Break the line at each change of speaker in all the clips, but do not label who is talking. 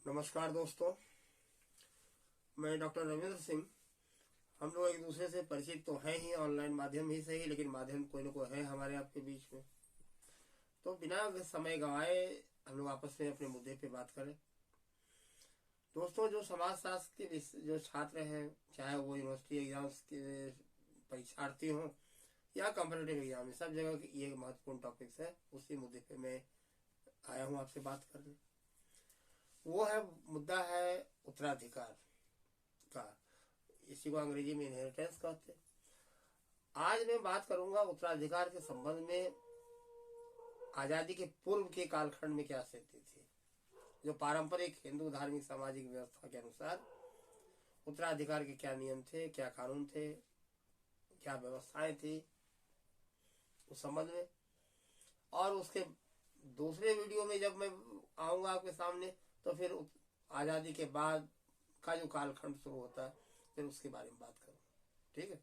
नमस्कार दोस्तों, मैं डॉक्टर रविंद्र सिंह। हम लोग एक दूसरे से परिचित तो हैं ही, ऑनलाइन माध्यम ही सही, लेकिन माध्यम कोई ना कोई है हमारे आपके बीच में। तो बिना समय गंवाए हम लोग आपस में अपने मुद्दे पे बात करें। दोस्तों, जो समाज शास्त्र के जो छात्र हैं, चाहे वो यूनिवर्सिटी एग्जाम्स के परीक्षार्थी हों या कॉम्पिटेटिव एग्जाम, सब जगह ये महत्वपूर्ण टॉपिक्स है। उसी मुद्दे पे मैं आया हूँ आपसे बात करने। वो है मुद्दा है उत्तराधिकार का। इसी को अंग्रेजी में इनहेरिटेंस कहते हैं। आज मैं बात करूंगा उत्तराधिकार के संबंध में आजादी के पूर्व के कालखंड में क्या स्थिति थी। जो पारंपरिक हिंदू धार्मिक सामाजिक व्यवस्था के अनुसार उत्तराधिकार के क्या नियम थे, क्या कानून थे, क्या व्यवस्थाएं थी उस संबंध में। और उसके दूसरे वीडियो में जब मैं आऊंगा आपके सामने, तो फिर आजादी के बाद का जो कालखंड शुरू होता है, फिर उसके बारे में बात करूंगा। ठीक है,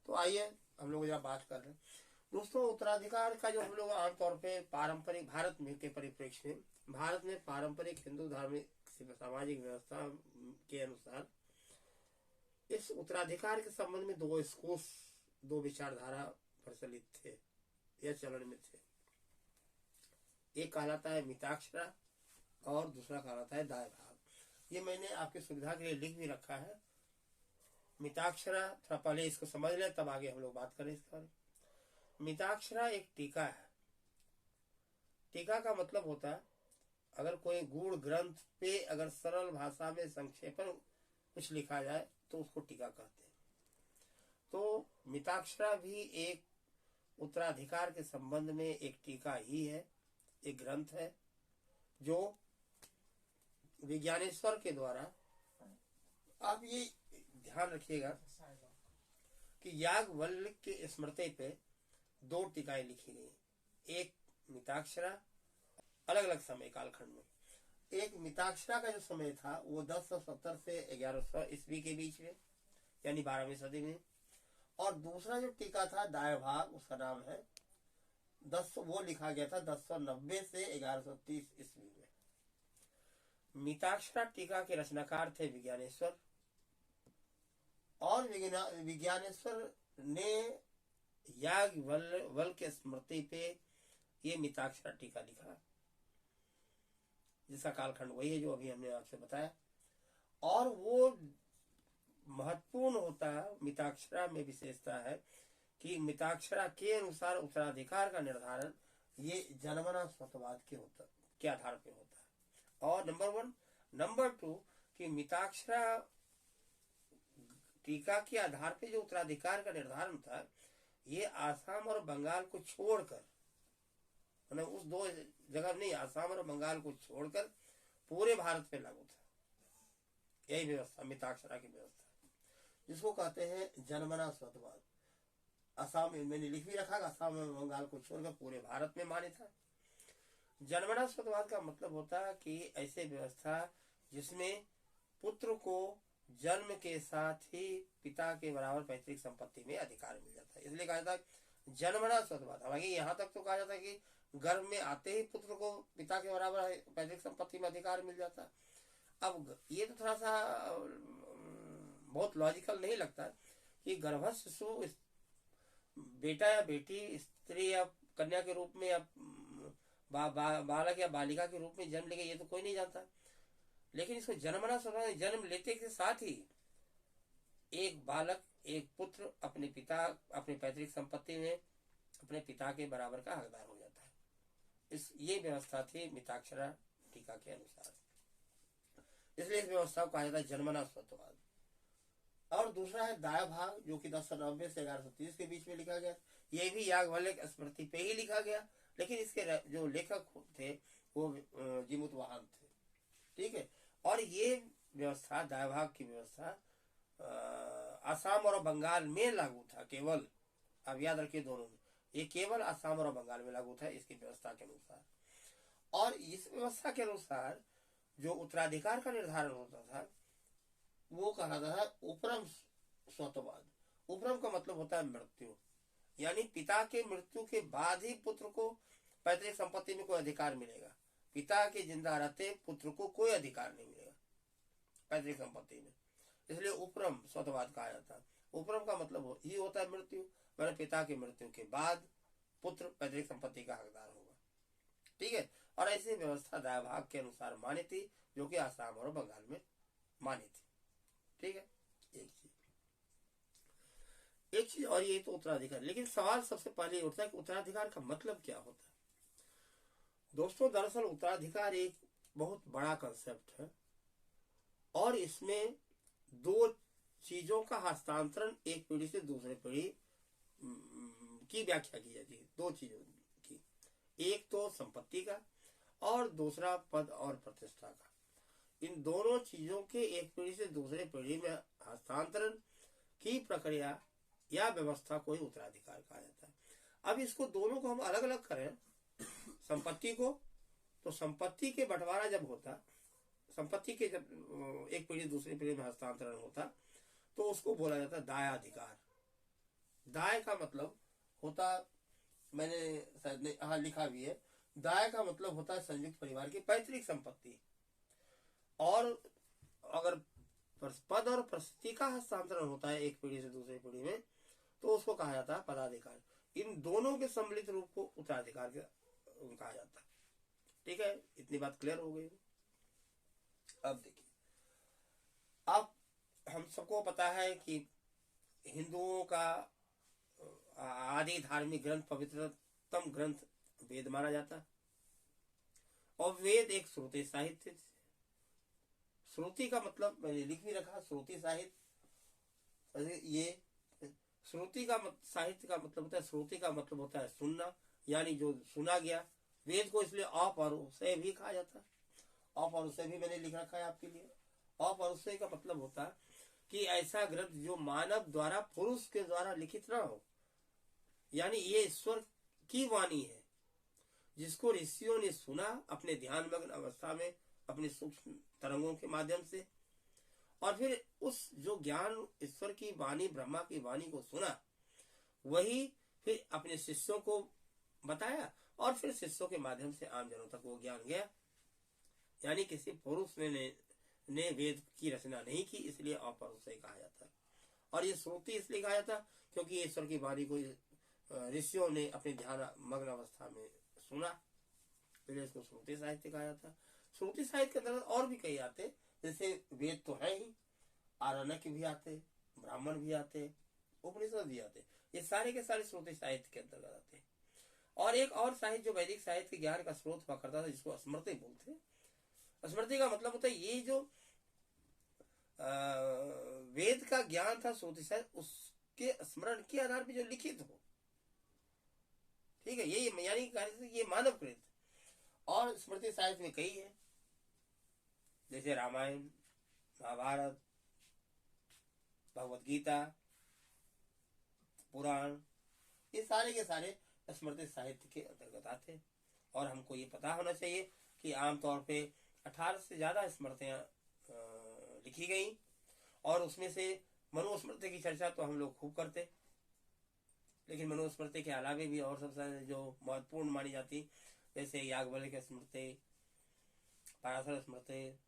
तो आइए हम लोग जरा बात कर रहे हैं। दोस्तों, उत्तराधिकार का जो हम लोग आमतौर पे पारंपरिक भारत में के परिप्रेक्ष्य में, भारत में पारंपरिक हिंदू धार्मिक सामाजिक व्यवस्था के अनुसार इस उत्तराधिकार के संबंध में दो विचारधारा प्रचलित थे या चलन में थे। एक कहलाता है मिताक्षरा और दूसरा कहलाता है दाय भाग। ये मैंने आपकी सुविधा के लिए लिख भी रखा है। मिताक्षरा, थोड़ा पहले इसको समझ ले, तब आगे हम लोग बात करें इसके बारे में। मिताक्षरा एक टीका है। टीका का मतलब होता है अगर कोई गूढ़ ग्रंथ पे अगर सरल भाषा में संक्षेपण कुछ लिखा जाए तो उसको टीका कहते हैं। तो मिताक्षरा भी एक उत्तराधिकार के संबंध में एक टीका ही है, एक ग्रंथ है जो विज्ञानेश्वर के द्वारा, आप ये ध्यान रखिएगा कि याज्ञवल्क्य के स्मृति पे दो टीकाएं लिखी गई। एक मिताक्षरा, अलग अलग समय कालखंड में। एक मिताक्षरा का जो समय था वो 1070 से 1100 ईस्वी के बीच में, यानी 12वीं सदी में। और दूसरा जो टीका था दाय भाग, उसका नाम है वो लिखा गया था 1090 से 1130 ईस्वी में। मिताक्षरा टीका के रचनाकार थे विज्ञानेश्वर, और विज्ञानेश्वर ने याज्ञवल्क्य के स्मृति पे ये मिताक्षरा टीका लिखा, जिसका कालखंड वही है जो अभी हमने आपसे बताया। और वो महत्वपूर्ण होता है, मिताक्षरा में विशेषता है कि मिताक्षरा के अनुसार उत्तराधिकार का निर्धारण ये जन्मना स्वतवाद के आधार पे होता है। और नंबर 1, नंबर 2 कि मिताक्षरा टीका के आधार पे जो उत्तराधिकार का निर्धारण था, ये आसाम और बंगाल को छोड़कर, मतलब उस दो जगह नहीं, आसाम और बंगाल को छोड़कर पूरे भारत पे लागू था। यही व्यवस्था मिताक्षरा की व्यवस्था, जिसको कहते हैं जन्मना स्वतवाद। असम में मैंने लिख भी रखा, असम और बंगाल को छोड़कर पूरे भारत में मान्य था। जन्मना स्वतवाद का मतलब होता है कि ऐसे व्यवस्था जिसमें पुत्र को जन्म के साथ ही पिता के बराबर पैतृक संपत्ति में अधिकार मिल जाता है, इसलिए कहा जाता है जन्मना स्वतवाद। हालांकि यहाँ तक तो कहा जाता है कि गर्भ में आते ही पुत्र को पिता के बराबर पैतृक संपत्ति में अधिकार मिल जाता है। अब ये तो थोड़ा सा बहुत लॉजिकल नहीं लगता कि गर्भस्थ शिशु बेटा या बेटी, स्त्री या कन्या के रूप में या बालक या बालिका के रूप में जन्म लेगा, ये तो कोई नहीं जानता। लेकिन इसको जन्मना स्वतवाद, जन्म लेते के साथ ही एक बालक, एक पुत्र अपने पैतृक संपत्ति में अपने पिता के बराबर का हकदार हो जाता है। ये व्यवस्था थी मिताक्षरा टीका के अनुसार, इसलिए इस व्यवस्था को कहा जाता है जन्मना स्वतवाद। और दूसरा है दाय भाग, जो कि 1090 से 1130 के बीच में लिखा गया। ये भी याज्ञवल्क्य स्मृति पे ही लिखा गया, लेकिन इसके जो लेखक थे वो जीमूतवाहन थे। ठीक है, और ये व्यवस्था, दाय भाग की व्यवस्था असम और बंगाल में लागू था केवल। अब याद रखिए दोनों में, ये केवल असम और बंगाल में लागू था इसकी व्यवस्था के अनुसार। और इस व्यवस्था के अनुसार जो उत्तराधिकार का निर्धारण होता था वो कहा था उपरम स्वतवाद। उपरम का मतलब होता है मृत्यु, यानी पिता के मृत्यु के बाद ही पुत्र को पैतृक संपत्ति में कोई अधिकार मिलेगा। पिता के जिंदा रहते पुत्र को कोई अधिकार नहीं मिलेगा पैतृक संपत्ति में। इसलिए उपरम स्वतवाद कहा जाता है। उपरम का मतलब ही होता है मृत्यु, मैंने पिता की मृत्यु के बाद पुत्र पैतृक संपत्ति का हकदार होगा। ठीक है, और ऐसी व्यवस्था दाया भाग के अनुसार मानी थी, जो कि आसाम और बंगाल में मानी थी। ठीक है, एक चीज और ये तो उत्तराधिकार। लेकिन सवाल सबसे पहले उठता है कि उत्तराधिकार का मतलब क्या होता है। दोस्तों, दरअसल उत्तराधिकार एक बहुत बड़ा कंसेप्ट है और इसमें दो चीजों का हस्तांतरण एक पीढ़ी से दूसरे पीढ़ी की व्याख्या की जाती है। दो चीजों की, एक तो संपत्ति का और दूसरा पद और प्रतिष्ठा का। इन दोनों चीजों के एक पीढ़ी से दूसरे पीढ़ी में हस्तांतरण की प्रक्रिया या व्यवस्था को ही उत्तराधिकार कहा जाता है। अब इसको दोनों को हम अलग अलग करें, संपत्ति को, तो संपत्ति के बंटवारा जब होता, संपत्ति के जब एक पीढ़ी दूसरी पीढ़ी में हस्तांतरण होता, तो उसको बोला जाता है दायाधिकार। दाय का मतलब होता, मैंने शायद हाँ लिखा भी है, दाय का मतलब होता है संयुक्त परिवार की पैतृक संपत्ति। और अगर पद और प्रसिद्धि का हस्तांतरण होता है एक पीढ़ी से दूसरी पीढ़ी में, तो उसको कहा जाता है पदाधिकार। इन दोनों के सम्मिलित रूप को उत्तराधिकार कहा जाता है। ठीक है, इतनी बात क्लियर हो गई। अब देखिए, अब हम सबको पता है कि हिंदुओं का आदि धार्मिक ग्रंथ, पवित्रतम ग्रंथ वेद माना जाता है। और वेद एक श्रुति साहित्य। श्रुति का मतलब मैंने लिख भी रखा, श्रुति साहित्य। ये श्रुति का साहित्य का मतलब होता है, श्रुति का मतलब होता है सुनना, यानी जो सुना गया। वेद को इसलिए अपौरुषेय भी कहा जाता है। अपौरुषेय भी मैंने लिख रखा है आपके लिए। अपौरुषेय का मतलब होता है कि ऐसा ग्रंथ जो मानव द्वारा, पुरुष के द्वारा लिखित ना हो, यानी ये ईश्वर की वाणी है, जिसको ऋषियों ने सुना अपने ध्यान मग्न अवस्था में अपने सूक्ष्म तरंगों के माध्यम से, और फिर उस जो ज्ञान ईश्वर की वाणी, ब्रह्मा की वाणी को सुना, वही फिर अपने शिष्यों को बताया और फिर शिष्यों के माध्यम से आम जनों तक वो ज्ञान गया। यानी किसी पुरुष ने वेद की रचना नहीं की, इसलिए अपौरुषेय कहा जाता है। और ये श्रुति इसलिए कहा जाता क्योंकि ईश्वर की वाणी को ऋषियों ने अपने ध्यान मग्न अवस्था में सुना, फिर इसको श्रुति साहित्य कहा जाता है। श्रुति साहित्य के अंतर्गत और भी कई आते, जैसे वेद तो है ही, आरण्यक भी आते, ब्राह्मण भी आते, उपनिषद भी आते, ये सारे के सारे श्रुति साहित्य के अंतर्गत आते। और एक और साहित्य जो वैदिक साहित्य के ज्ञान का स्रोत हुआ करता था, जिसको स्मृति बोलते हैं। स्मृति का मतलब होता है ये जो वेद का ज्ञान था, श्रुति साहित्य, उसके स्मरण के आधार पर जो लिखित हो। ठीक है, ये यानी ये मानव कृत। और स्मृति साहित्य में कई है, जैसे रामायण, महाभारत, भगवत गीता, पुराण, ये सारे के सारे स्मृति साहित्य के अंतर्गत आते हैं। और हमको ये पता होना चाहिए कि आमतौर पे 18 से ज्यादा स्मृतियां लिखी गई, और उसमें से मनुस्मृति की चर्चा तो हम लोग खूब करते, लेकिन मनुस्मृति के अलावे भी और सबसे जो महत्वपूर्ण मानी जाती, जैसे याज्ञवल्क्य स्मृति, पराशर स्मृति,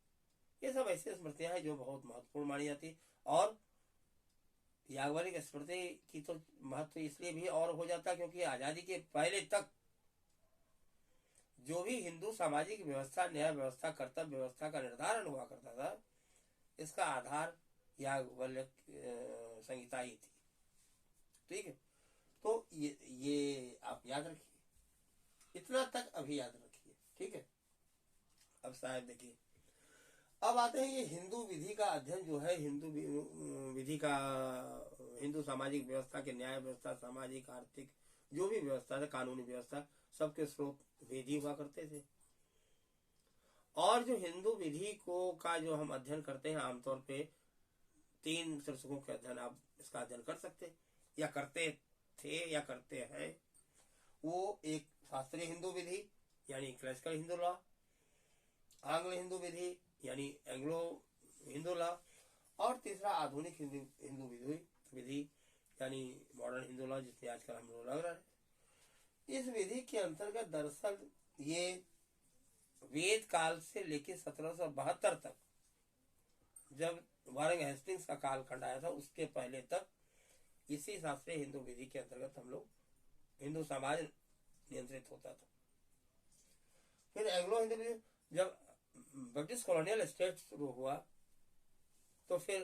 ये सब ऐसी स्मृतियां हैं जो बहुत महत्वपूर्ण मानी जाती। और याज्ञवल्क्य स्मृति की तो महत्व इसलिए भी और हो जाता क्योंकि आजादी के पहले तक जो भी हिंदू सामाजिक व्यवस्था, न्याय व्यवस्था, कर्तव्य व्यवस्था का निर्धारण हुआ करता था, इसका आधार याज्ञवल्क्य संहिता ही थी। ठीक है, तो ये आप याद रखिए, इतना तक अभी याद रखिए। ठीक है, अब साहब देखिए, अब आते हैं ये हिंदू विधि का अध्ययन जो है, हिंदू विधि का, हिंदू सामाजिक व्यवस्था के, न्याय व्यवस्था, सामाजिक, आर्थिक, जो भी व्यवस्था है, कानूनी व्यवस्था, सबके स्रोत वेद हुआ करते थे। और जो हिंदू विधि को का जो हम अध्ययन करते हैं, आमतौर पे 3 शीर्षकों के अध्ययन आप इसका अध्ययन कर सकते या करते थे या करते हैं। वो एक शास्त्रीय हिंदू विधि यानी क्लासिकल हिंदू लॉ, आंग्ल हिंदू विधि यानी एंग्लो हिंदू लॉ, और तीसरा आधुनिक हिंदू विधि यानी मॉडर्न हिंदू लॉ, जिसमें आजकल हम लोग लग रहा है। इस विधि के अंतर्गत दरअसल ये वेद काल से लेकर 1772 तक, जब वारेन हेस्टिंग्स का कालखंड आया था, उसके पहले तक इसी हिसाब से हिंदू विधि के अंतर्गत हम लोग हिंदू समाज नियंत्रित होता था। फिर एंग्लो हिंदू, जब ब्रिटिश कॉलोनियल स्टेट शुरू हुआ तो फिर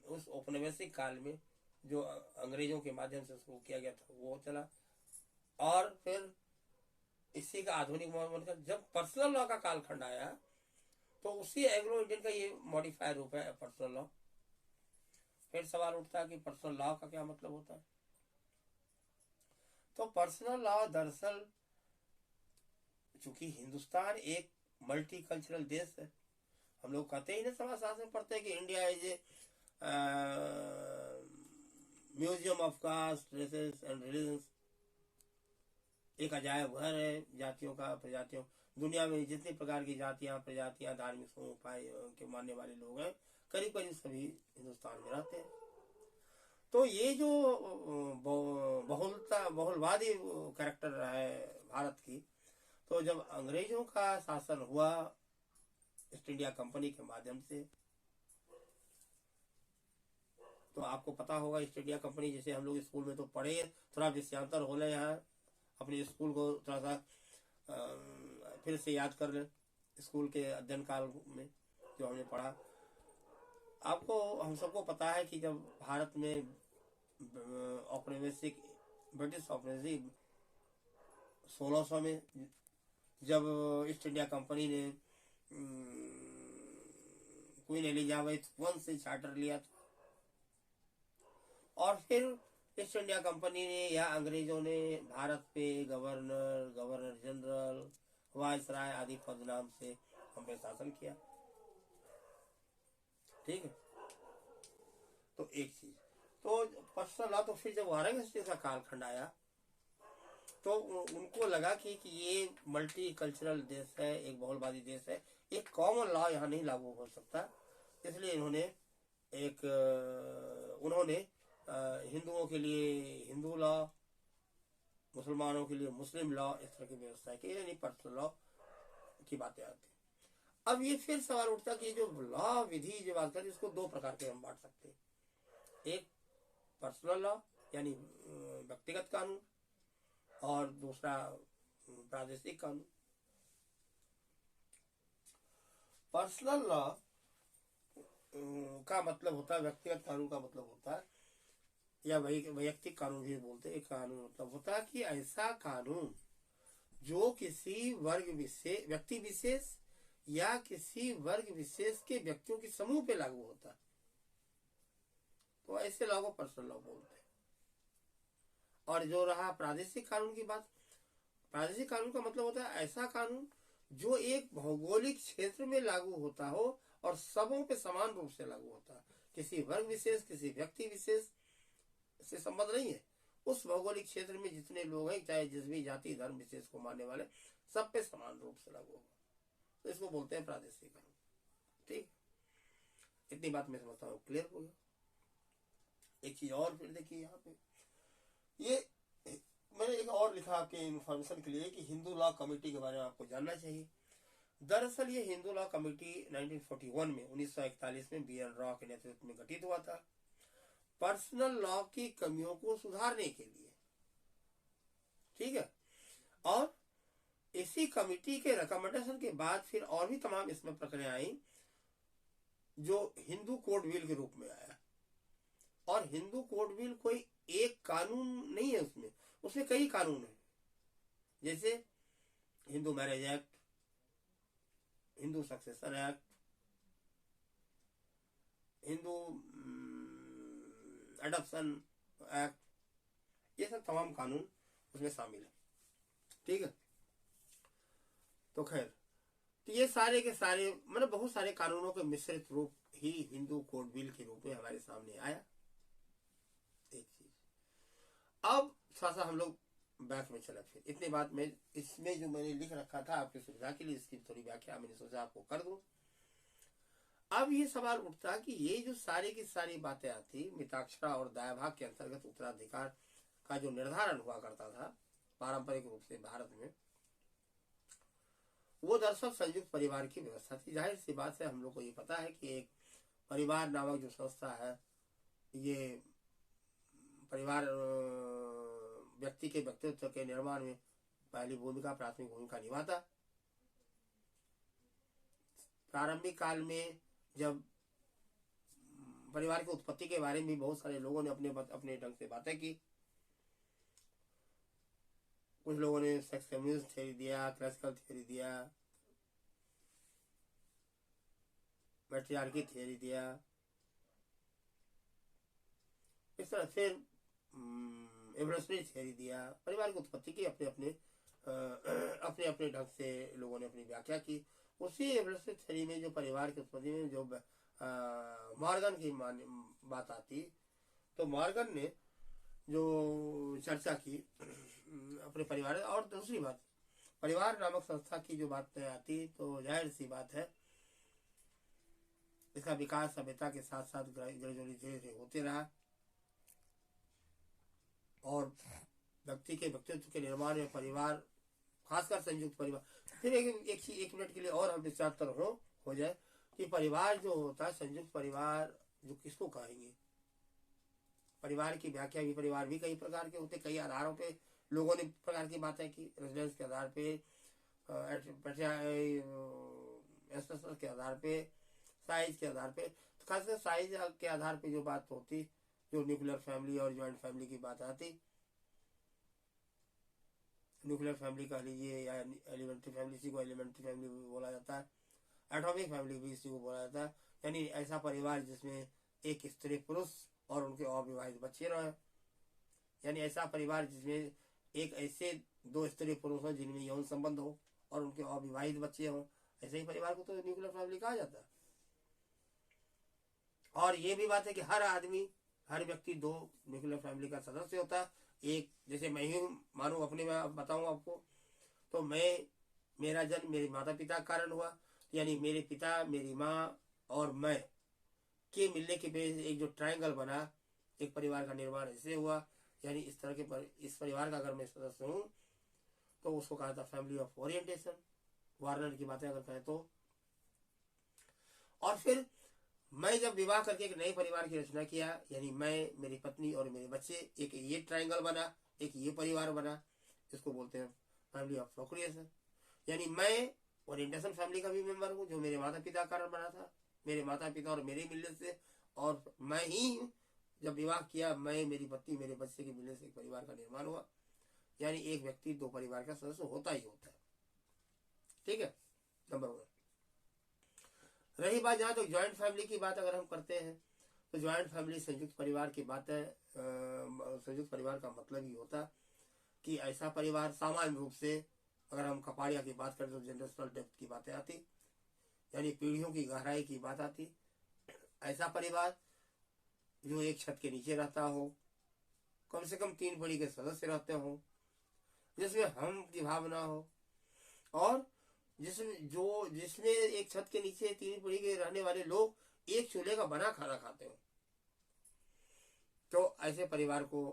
उस औपनिवेशिक काल में जो अंग्रेजों के माध्यम से शुरू किया गया था वो चला, और फिर इसी का आधुनिक बनकर जब पर्सनल लॉ का कालखंड आया तो उसी एंग्लो इंडियन का ये मॉडिफाइड रूप है पर्सनल लॉ। फिर सवाल उठता है कि पर्सनल लॉ का क्या मतलब होता है। तो पर्सनल लॉ दरअसल, चूंकि हिंदुस्तान एक मल्टीकल्चरल देश है, हम लोग कहते ही ना समाजशास्त्र में पढ़ते हैं कि India is a museum of caste races and religions, एक अजायब घर है जातियों का, प्रजातियों। दुनिया में जितनी प्रकार की जातियां प्रजातियां धार्मिक समूह उपाय के मानने वाले लोग हैं, करीब करीब सभी हिंदुस्तान में रहते हैं। तो ये जो बहुलवादी कैरेक्टर है भारत की, तो जब अंग्रेजों का शासन हुआ ईस्ट इंडिया कंपनी के माध्यम से, तो आपको पता होगा ईस्ट इंडिया कंपनी, जैसे हम लोग स्कूल में तो पढ़े, थोड़ा विषयांतर हो रहे यहाँ, अपने स्कूल को थोड़ा सा फिर से याद कर लें, स्कूल के अध्ययन काल में जो हमने पढ़ा। आपको हम सबको पता है कि जब भारत में औपनिवेशिक ब्रिटिश औपनिवेशिक 1600 में जब ईस्ट इंडिया कंपनी ने क्वीन एलिजाबेथ वन से चार्टर लिया था, और फिर ईस्ट इंडिया कंपनी ने या अंग्रेजों ने भारत पे गवर्नर, गवर्नर जनरल, वायसराय आदि पद नाम से हम पे शासन किया। ठीक है, तो एक चीज तो पर्सनल लॉ। तो फिर जब वारेन हेस्टिंग्स का कालखंड आया तो उनको लगा कि ये मल्टी कल्चरल देश है, एक बहुलवादी देश है, एक कॉमन लॉ यहाँ नहीं लागू हो सकता, इसलिए उन्होंने हिंदुओं के लिए हिंदू लॉ, मुसलमानों के लिए मुस्लिम लॉ, इस तरह की व्यवस्था की, यानी पर्सनल लॉ की बातें आती। अब ये फिर सवाल उठता कि जो लॉ विधि जो बात करें, इसको दो प्रकार के हम बांट सकते हैं, एक पर्सनल लॉ यानी व्यक्तिगत कानून, और दूसरा प्रादेशिक कानून। पर्सनल लॉ का मतलब होता है, व्यक्तिगत कानून का मतलब होता है, या वैयक्तिक कानून भी बोलते हैं, कानून मतलब होता है कि ऐसा कानून जो किसी वर्ग विशेष, व्यक्ति विशेष या किसी वर्ग विशेष के व्यक्तियों के समूह पे लागू होता है, तो ऐसे लॉ को पर्सनल लॉ बोलते हैं। और जो रहा प्रादेशिक कानून की बात, प्रादेशिक कानून का मतलब होता है ऐसा कानून जो एक भौगोलिक क्षेत्र में लागू होता हो और सबों पे समान रूप से लागू होता है, किसी वर्ग विशेष, किसी व्यक्ति विशेष से संबंध नहीं है, उस भौगोलिक क्षेत्र में जितने लोग हैं, चाहे जिस भी जाति धर्म विशेष को मानने वाले, सब पे समान रूप से लागू होगा, तो इसको बोलते हैं प्रादेशिक कानून। ठीक, इतनी बात मैं समझता हूँ क्लियर हो गया। एक चीज और फिर देखिए, यहाँ पे ये मैंने एक और लिखा आपके इन्फॉर्मेशन के लिए कि हिंदू लॉ कमेटी के बारे में आपको जानना चाहिए। दरअसल ये हिंदू लॉ कमेटी 1941 में बी.एन. रॉ के नेतृत्व में गठित हुआ था, पर्सनल लॉ की कमियों को सुधारने के लिए। ठीक है, और इसी कमेटी के रिकमेंडेशन के बाद फिर और भी तमाम इसमें प्रक्रिया आई, जो हिंदू कोड बिल के रूप में आया। और हिंदू कोड बिल कोई एक कानून नहीं है, उसमें कई कानून है, जैसे Hindu marriage act, Hindu succession act, Hindu adoption act, ये सब तमाम कानून उसमें शामिल है। ठीक है, तो खैर, तो ये सारे के सारे मतलब बहुत सारे कानूनों के मिश्रित रूप ही हिंदू कोड बिल के रूप में हमारे सामने आया। एक चीज, अब थोड़ा सा हम लोग बैक में चला। फिर इतनी बात में इसमें जो मैंने लिख रखा था आपकी सुविधा के लिए, इसकी थोड़ी व्याख्या मैंने सोचा आपको कर दूं। अब ये सवाल उठता कि ये जो सारी की सारी बातें आती, मिताक्षरा और दायाभाग के अंतर्गत उत्तराधिकार का जो निर्धारण हुआ करता था पारंपरिक रूप से भारत में, वो दरअसल संयुक्त परिवार की व्यवस्था थी। जाहिर सी बात है, हम लोग को ये पता है कि एक परिवार नामक जो संस्था है, ये परिवार व्यक्ति के व्यक्तित्व के निर्माण में पहली भूमिका, प्राथमिक भूमिका निभाता। प्रारंभिक काल में जब परिवार की उत्पत्ति के बारे में भी बहुत सारे लोगों ने अपने अपने ढंग से बातें की। कुछ लोगों ने सेक्स कम्युनिस्ट थ्योरी दिया, क्लासिकल थ्योरी दिया, मैट्रियार्की थ्योरी दिया। इस तरह फिर एवोल्यूशनरी थ्योरी दिया। परिवार की उत्पत्ति की अपने अपने ढंग से लोगों ने अपनी व्याख्या की। उसी एवोल्यूशनरी थ्योरी में जो परिवार की उत्पत्ति में जो मॉर्गन की बात आती, तो मॉर्गन ने जो चर्चा की अपने परिवार, और दूसरी बात परिवार नामक संस्था की जो बात आती, तो जाहिर सी बात है इसका विकास सभ्यता के साथ साथ ग्रेजुअली धीरे धीरे होते रहा, और व्यक्ति के व्यक्तित्व के निर्माण में परिवार, खासकर संयुक्त परिवार। फिर एक मिनट के लिए और हम विचार हो जाए कि परिवार जो होता है, संयुक्त परिवार जो किसको कहेंगे। परिवार की व्याख्या भी, परिवार भी कई प्रकार के होते, कई आधारों पे लोगों ने प्रकार की बातें की। रेजिडेंस के आधार पे, के आधार पे, साइज के आधार पे। तो खासकर साइज के आधार पे जो बात होती, जो न्यूक्लियर फैमिली और ज्वाइंट फैमिली की बात आती, न्यूक्लियर फैमिली कह लीजिए या एलिमेंट्री फैमिली, इसी को एलिमेंट्री फैमिली भी बोला जाता है। एटॉमिक फैमिली भी इसी को बोला जाता है, यानी ऐसा परिवार जिसमें एक स्त्री पुरुष और उनके अविवाहित बच्चे रहे, यानी ऐसा परिवार जिसमें एक ऐसे दो स्त्री पुरुष हो जिनमें यौन संबंध हो और उनके अविवाहित बच्चे हों, ऐसे ही परिवार को तो न्यूक्लियर फैमिली कहा जाता है। और ये भी बात है कि हर आदमी, हर व्यक्ति दो न्यूक्लियर फैमिली का सदस्य होता है। एक, जैसे मैं ही मानो अपने में बताऊं आपको, तो मैं, मेरा जन्म मेरे माता पिता के कारण हुआ, यानी मेरे पिता, मेरी माँ और मैं के मिलने के बेस एक जो ट्रायंगल बना, एक परिवार का निर्माण ऐसे हुआ। यानी इस तरह के इस परिवार का अगर मैं सदस्य हूँ तो उसको कहा था फैमिली ऑफ ओरिएंटेशन, वार्नर की बातें अगर कहें तो। और फिर मैं जब विवाह करके एक नए परिवार की रचना किया, यानी मैं, मेरी पत्नी और मेरे बच्चे, एक ये ट्रायंगल बना, एक ये परिवार बना, इसको बोलते हैं फैमिली ऑफ प्रोक्रिएशन। यानी मैं ओरिएंटेशन फैमिली का भी मेंबर हूँ, जो मेरे माता पिता कारण बना था, मेरे माता पिता और मेरे मिलने से, और मैं ही जब विवाह किया, मैं, मेरी पत्नी, मेरे बच्चे के मिलने से एक परिवार का निर्माण हुआ। यानी एक व्यक्ति दो परिवार का सदस्य होता ही होता है। ठीक है, नंबर 1। रही बात जहाँ तो ज्वाइंट फैमिली की बात अगर हम करते हैं, तो ज्वाइंट फैमिली संयुक्त परिवार की बात है। संयुक्त परिवार का मतलब ही होता कि ऐसा परिवार, सामान्य रूप से अगर हम कपाड़िया की बात करें तो जनरेशनल डेप्थ की बातें आती, यानी पीढ़ियों की गहराई की बात आती। ऐसा परिवार जो एक छत के नीचे रहता हो, कम से कम 3 पीढ़ी के सदस्य रहते हो, जिसमें हम की भावना हो, और जिसमें एक छत के नीचे 3 पीढ़ी के रहने वाले लोग एक चूल्हे का बना खाना खाते हो, तो ऐसे परिवार को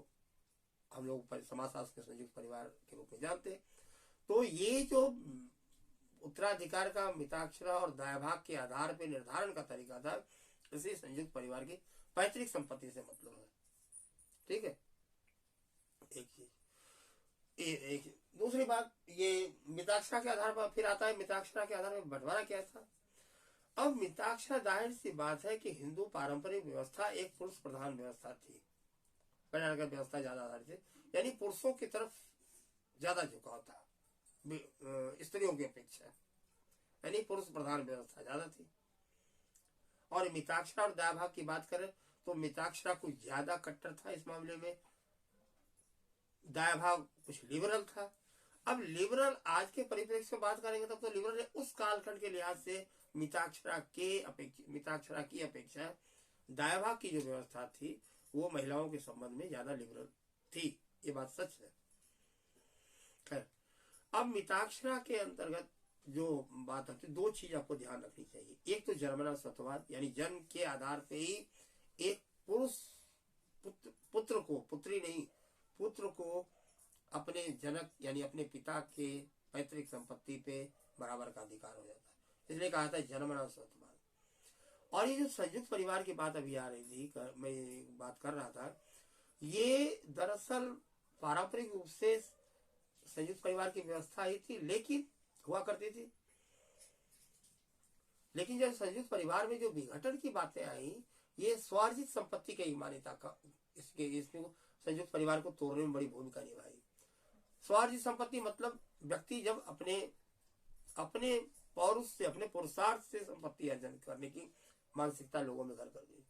हम लोग समाजशास्त्र के संयुक्त परिवार के रूप में जानते। तो ये जो उत्तराधिकार का मिताक्षरा और दायभाग के आधार पर निर्धारण का तरीका था, इसी संयुक्त परिवार की पैतृक संपत्ति से मतलब है। ठीक है, एक चीज। एक दूसरी बात, ये मिताक्षरा के आधार पर फिर आता है, मिताक्षरा के आधार पर बंटवारा क्या था। अब मिताक्षरा, जाहिर सी बात है कि हिंदू पारंपरिक व्यवस्था एक पुरुष प्रधान व्यवस्था थी, परिवार व्यवस्था ज्यादा आधारित थी, यानी पुरुषों की तरफ ज्यादा झुकाव था स्त्रियों की अपेक्षा, यानी पुरुष प्रधान व्यवस्था ज्यादा थी। और मिताक्षरा और दायभाग की बात करें तो मिताक्षरा कुछ ज्यादा कट्टर था इस मामले में, दायभाग कुछ लिबरल था। अब लिबरल आज के परिप्रेक्ष्य से बात करेंगे तब तो लिबरल ने उस कालखंड के लिहाज से मिताक्षरा की अपेक्षा दायभाग की जो व्यवस्था थी वो महिलाओं के संबंध में ज्यादा लिबरल थी, ये बात सच है। खैर, अब मिताक्षरा के अंतर्गत जो बात आती है, 2 चीज आपको ध्यान रखनी चाहिए। एक तो जन्मना स्वत्ववाद, यानी जन्म के आधार पे ही एक पुरुष पुत्र को, पुत्री नहीं, पुत्र को अपने जनक यानी अपने पिता के पैतृक संपत्ति पे बराबर का अधिकार हो जाता है। इसलिए कहा था जन्मना स्वतः। और ये जो संयुक्त परिवार की बात अभी आ रही थी, मैं बात कर रहा था, ये दरअसल पारंपरिक रूप से संयुक्त परिवार की व्यवस्था ही थी, लेकिन हुआ करती थी। लेकिन जब संयुक्त परिवार में जो विघटन की बातें आई, ये स्वार्जित संपत्ति की मान्यता का इसमें संयुक्त परिवार को तोड़ने में बड़ी भूमिका निभाई। स्वार्जित संपत्ति मतलब व्यक्ति जब अपने पौरुष से, अपने पुरुषार्थ से संपत्ति अर्जन करने की मानसिकता लोगों में घर कर गई।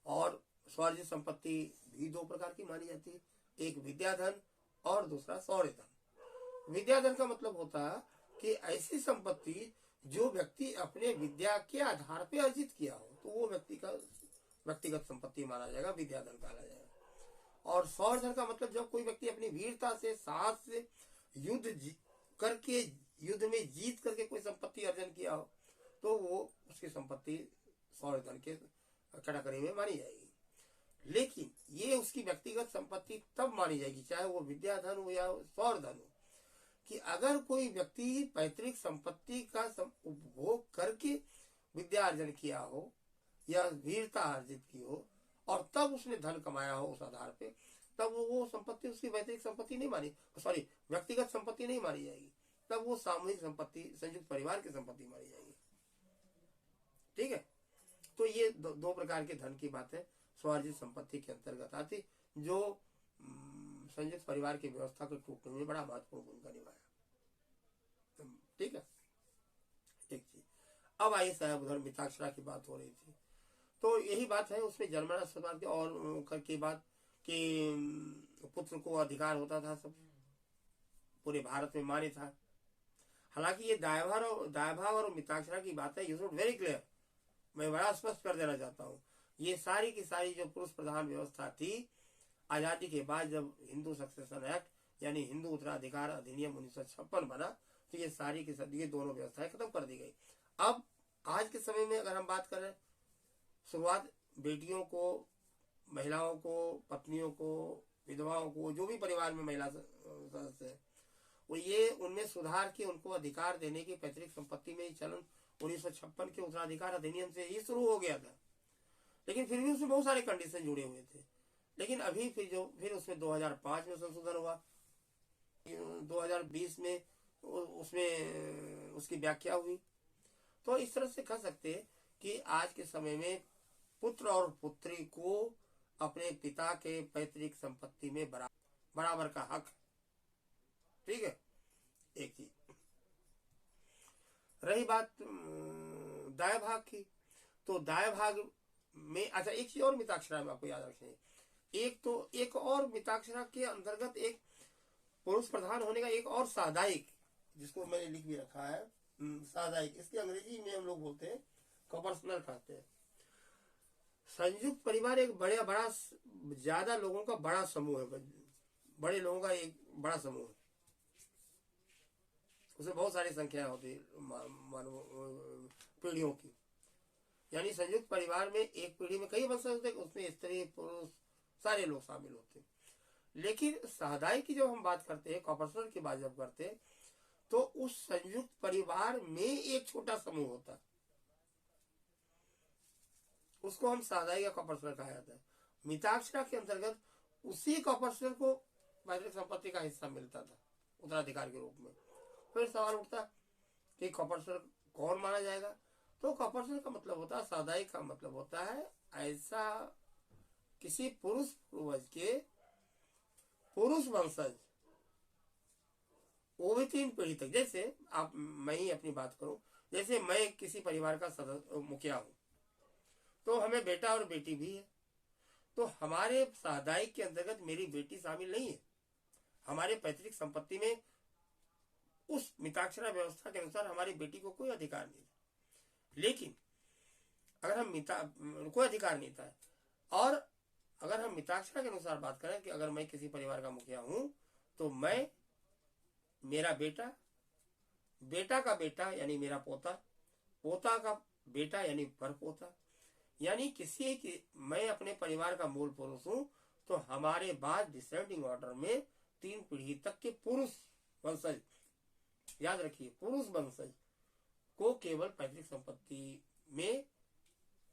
और स्वार्जित संपत्ति भी दो प्रकार की मानी जाती है, एक विद्याधन और दूसरा शौर्य धन। विद्याधन का मतलब होता है कि ऐसी संपत्ति जो व्यक्ति अपने विद्या के आधार पर अर्जित किया हो, तो वो व्यक्तिगत संपत्ति माना जाएगा, विद्याधन कहा जाएगा। और शौर्य धन का मतलब जब कोई व्यक्ति अपनी वीरता से, साहस से युद्ध में जीत करके कोई संपत्ति अर्जन किया हो, तो वो उसकी संपत्ति शौर्य धन के कैटेगरी में मानी जाएगी। लेकिन ये उसकी व्यक्तिगत संपत्ति तब मानी जाएगी, चाहे वो विद्याधन हो या शौर्य धन हो, कि अगर कोई व्यक्ति पैतृक संपत्ति का उपभोग करके विद्या अर्जन किया हो या वीरता अर्जित की हो और तब उसने धन कमाया हो उस आधार पे, तब वो संपत्ति उसकी पैतृक संपत्ति नहीं मानी, व्यक्तिगत संपत्ति नहीं मानी जाएगी, तब वो सामूहिक संपत्ति, संयुक्त परिवार की संपत्ति मानी जाएगी। ठीक है, तो ये दो प्रकार के धन की बात है स्वार्जित संपत्ति के अंतर्गत आती, जो संयुक्त परिवार की व्यवस्था को टूटने में बड़ा महत्वपूर्ण भूमिका निभाया। ठीक है, एक चीज। अब आइए साहब, उधर मिताक्षरा की बात हो रही थी, तो यही बात है उसमें जन्मना स्वतः और की बात कि पुत्र को अधिकार होता था, सब पूरे भारत में मान्य था। हालांकि ये दायभाग और मिताक्षरा की बात है, यू शुड वेरी क्लियर, मैं बड़ा स्पष्ट कर देना चाहता हूँ, ये सारी की सारी जो पुरुष प्रधान व्यवस्था थी, आजादी के बाद जब हिंदू सक्सेशन एक्ट यानी हिंदू उत्तराधिकार अधिनियम 1956 बना, तो ये सारी की सारी ये दोनों व्यवस्थाएं खत्म कर दी गई। अब आज के समय में अगर हम बात करें, शुरुआत बेटियों को, महिलाओं को, पत्नियों को, विधवाओं को, जो भी परिवार में महिला सदस्य है, वो ये उनमें सुधार के उनको अधिकार देने की पैतृक संपत्ति में चलन 1956 के उत्तराधिकार अधिनियम से ही शुरू हो गया था। लेकिन फिर भी उसमें बहुत सारे कंडीशन जुड़े हुए थे। लेकिन अभी फिर उसमें 2005 में संशोधन हुआ, 2020 में उसमें उसकी व्याख्या हुई। तो इस तरह से कह सकते हैं कि आज के समय में पुत्र और पुत्री को अपने पिता के पैतृक संपत्ति में बराबर का हक। ठीक है, एक चीज रही बात दाय भाग की, तो दाय भाग में अच्छा एक चीज और मिताक्षरा में आपको याद रखें, एक और मिताक्षरा के अंतर्गत एक पुरुष प्रधान होने का एक और सादायिक, जिसको मैंने लिख भी रखा है, सादायिक, इसके अंग्रेजी में हम लोग बोलते हैं कॉपर्सनल कहते हैं। संयुक्त परिवार एक बड़ा ज्यादा लोगों का बड़ा समूह है, बड़े लोगों का एक बड़ा समूह है, उसमें बहुत सारी संख्याएं होती है पीढ़ियों की। यानी संयुक्त परिवार में एक पीढ़ी में कई वंशज होते हैं, उसमें स्त्री पुरुष सारे लोग शामिल होते हैं। लेकिन सादाई की जब हम बात करते हैं, कॉपर्सनल की बात जब करते हैं, तो उस संयुक्त परिवार में एक छोटा समूह होता है, उसको हम सादाई का कॉपर्सनल कहा जाता है। मिताक्षरा के अंतर्गत उसी कॉपर्सनल को पैतृक संपत्ति का हिस्सा मिलता था उत्तराधिकार के रूप में। फिर सवाल उठता कि कॉपर्सनल कौन माना जाएगा, तो कॉपर्सनल का मतलब होता है, सादाई का मतलब होता है ऐसा किसी पुरुष पूर्वज के पुरुष वंशज, वो भी 3 पीढ़ी तक। जैसे मैं ही अपनी बात करूं, जैसे मैं किसी परिवार का मुखिया हूं, तो हमें बेटा और बेटी भी है, तो हमारे सादाई के अंतर्गत मेरी बेटी शामिल नहीं है, हमारे पैतृक संपत्ति में उस मिताक्षरा व्यवस्था के अनुसार हमारी बेटी को कोई अधिकार नहीं था। लेकिन अगर हम कोई अधिकार नहीं था, और अगर हम मिताक्षरा के अनुसार बात करें कि अगर मैं किसी परिवार का मुखिया हूं, तो मैं, मेरा बेटा, बेटा का बेटा यानी मेरा पोता, पोता का बेटा यानी परपोता, यानी किसी की, मैं अपने परिवार का मूल पुरुष हूं, तो हमारे बाद डिसेंडिंग ऑर्डर में 3 पीढ़ी तक के पुरुष वंशज याद रखिए, पुरुष वंशज को केवल पैतृक संपत्ति में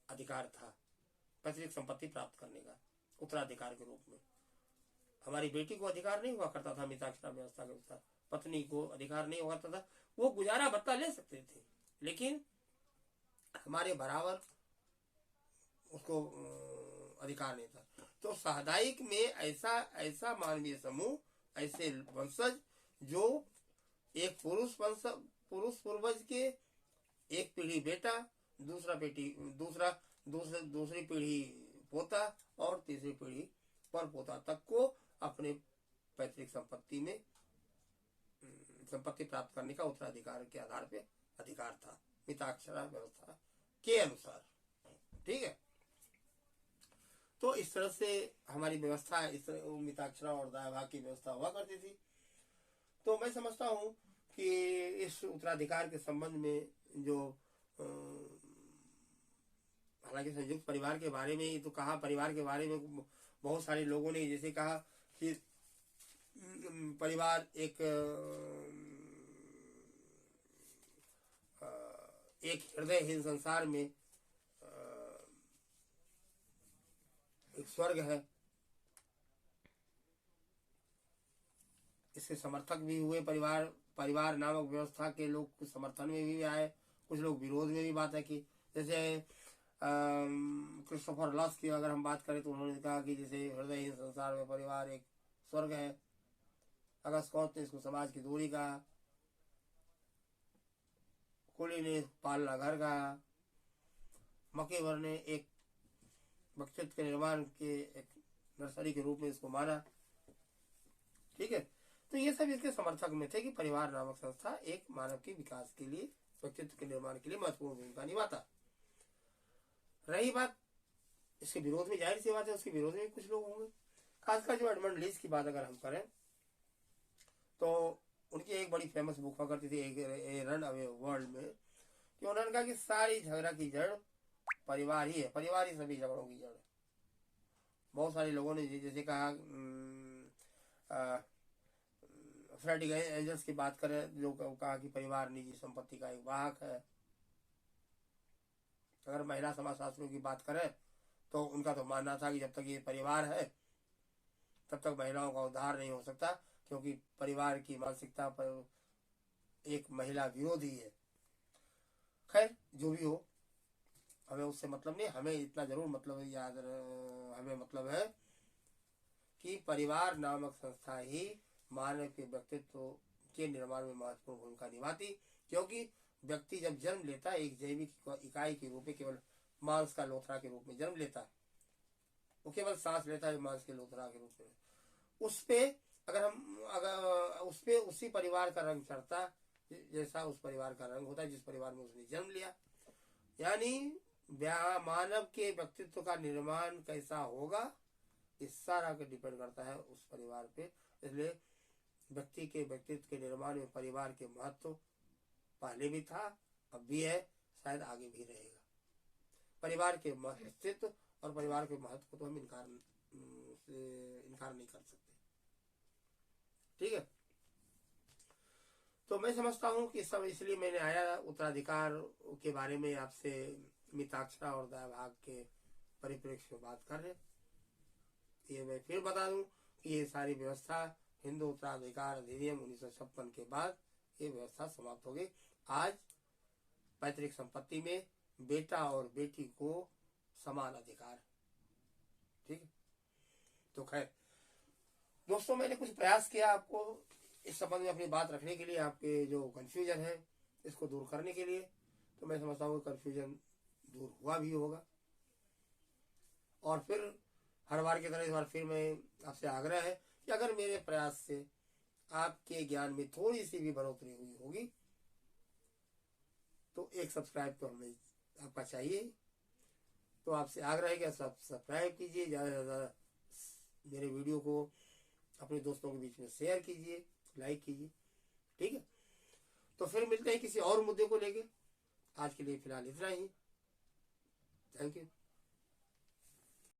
अधिकार था, पैतृक संपत्ति प्राप्त करने का उत्तराधिकार के रूप में। हमारी बेटी को अधिकार नहीं हुआ करता था मिताक्षरा व्यवस्था के अनुसार, पत्नी को अधिकार नहीं हुआ करता था। वो गुजारा भत्ता ले सकते थे, लेकिन हमारे बराबर उसको अधिकार नहीं था। तो सामुदायिक में ऐसा मानवीय समूह, ऐसे वंशज जो एक पुरुष पूर्वज के एक पीढ़ी बेटा, दूसरी पीढ़ी पोता और तीसरी पीढ़ी पर पोता तक को अपने पैतृक संपत्ति में संपत्ति प्राप्त करने का उत्तराधिकार के आधार पे अधिकार था मिताक्षरा व्यवस्था के अनुसार। ठीक है, तो इस तरह से हमारी व्यवस्था, इस तरह मिताक्षरा और दायाभाग की व्यवस्था हुआ करती थी। तो मैं समझता हूँ कि इस उत्तराधिकार के संबंध में जो हालांकि संयुक्त परिवार के बारे में ही तो कहा, परिवार के बारे में बहुत सारे लोगों ने जैसे कहा कि परिवार एक हृदयहीन संसार में एक स्वर्ग है। इसके समर्थक भी हुए परिवार नामक व्यवस्था के लोग, कुछ समर्थन में भी आए, कुछ लोग विरोध में भी बात है कि जैसे क्रिस्टोफर लॉस की अगर हम बात करें तो उन्होंने कहा कि जैसे हृदयहीन संसार में परिवार एक स्वर्ग है। अगस्त कॉट ने इसको समाज की दूरी कहा, कोली ने पालना घर कहा, मकेवर ने एक व्यक्तित्व के निर्माण के एक नर्सरी के रूप में इसको माना। ठीक है, तो ये सब इसके समर्थक में थे कि परिवार नामक संस्था एक मानव के विकास के लिए, व्यक्तित्व के निर्माण के लिए महत्वपूर्ण भूमिका निभाता। रही बात इसके विरोध में, जाहिर सी बात है उसके विरोध में कुछ लोग होंगे। खासकर जो एडमंड लीच की बात अगर हम करें तो उनकी एक बड़ी फेमस बुक हुआ करती थी ए रन अवे वर्ल्ड में, कि उन्होंने कहा कि सारी झगड़ा की जड़ परिवार ही है, परिवार ही सभी झगड़ों की जड़ है। बहुत सारे लोगों ने जैसे कहा, फ्रेडरिक एंजल्स की बात करें जो कहा कि परिवार निजी संपत्ति का एक वाहक है। अगर महिला समाजशास्त्रियों की बात करें तो उनका तो मानना था कि जब तक ये परिवार है तब तक महिलाओं का उद्धार नहीं हो सकता, क्योंकि परिवार की मानसिकता पर एक महिला विरोधी है। खैर जो भी हो, हमें उससे मतलब नहीं, हमें इतना जरूर मतलब हमें मतलब है कि परिवार नामक संस्था ही मानव के व्यक्तित्व के निर्माण में महत्वपूर्ण भूमिका निभाती, क्योंकि व्यक्ति जब जन्म लेता है एक जैविक इकाई के रूप में, केवल मांस का लोथरा के रूप में जन्म लेता है, वो केवल सांस लेता है मांस के लोथरा के रूप में। अगर उस पे उसी परिवार का रंग चढ़ता जैसा उस परिवार का रंग होता है जिस परिवार में उसने जन्म लिया। यानी मानव के व्यक्तित्व का निर्माण कैसा होगा इस सारा का डिपेंड करता है उस परिवार पे। इसलिए व्यक्ति के व्यक्तित्व के निर्माण में परिवार के महत्व पहले भी था, अब भी है, शायद आगे भी रहेगा। परिवार के अस्तित्व और परिवार के महत्व को तो हम इनकार नहीं कर सकते। ठीक है, तो मैं समझता हूँ कि सब इसलिए मैंने आया उत्तराधिकार के बारे में आपसे मिताक्षरा और दायाभाग के परिप्रेक्ष्य में बात कर रहे। ये मैं फिर बता दूं कि ये सारी व्यवस्था हिंदू उत्तराधिकार अधिनियम 1956 के बाद ये व्यवस्था समाप्त हो गई। आज पैतृक संपत्ति में बेटा और बेटी को समान अधिकार। ठीक है, तो खैर दोस्तों, मैंने कुछ प्रयास किया आपको इस संबंध में अपनी बात रखने के लिए, आपके जो कंफ्यूजन है इसको दूर करने के लिए। तो मैं समझता हूँ कंफ्यूजन दूर हुआ भी होगा। और फिर हर बार की तरह इस बार फिर मैं आपसे आग्रह है कि अगर मेरे प्रयास से आपके ज्ञान में थोड़ी सी भी बढ़ोतरी हुई होगी तो एक सब्सक्राइब तो हमें आपका चाहिए। तो आपसे आग्रह है कि सब्सक्राइब कीजिए, ज़्यादा से ज़्यादा मेरे वीडियो को अपने दोस्तों के बीच में शेयर कीजिए, लाइक कीजिए। ठीक है, तो फिर मिलते हैं किसी और मुद्दे को लेके। आज के लिए फिलहाल इतना ही। Thank you.